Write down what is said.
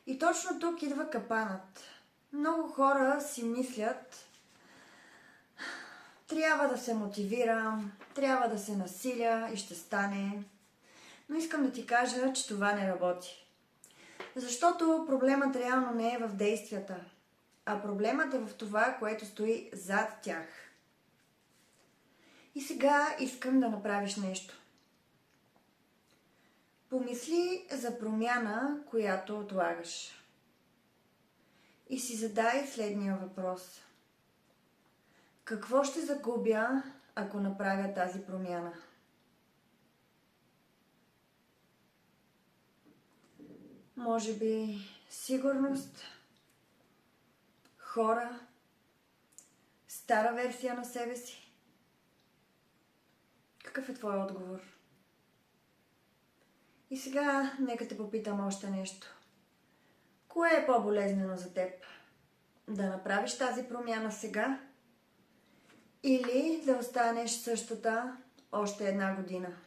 И точно тук идва капанът. Много хора си мислят, трябва да се мотивирам, трябва да се насиля и ще стане. Но искам да ти кажа, че това не работи. Защото проблемът реално не е в действията, а проблемът е в това, което стои зад тях. И сега искам да направиш нещо. Помисли за промяна, която отлагаш. И си задай следния въпрос. Какво ще загубя, ако направя тази промяна? Може би сигурност, хора, стара версия на себе си? Какъв е твой отговор? И сега нека те попитам още нещо. Кое е по-болезнено за теб? Да направиш тази промяна сега? Или да останеш същата още една година?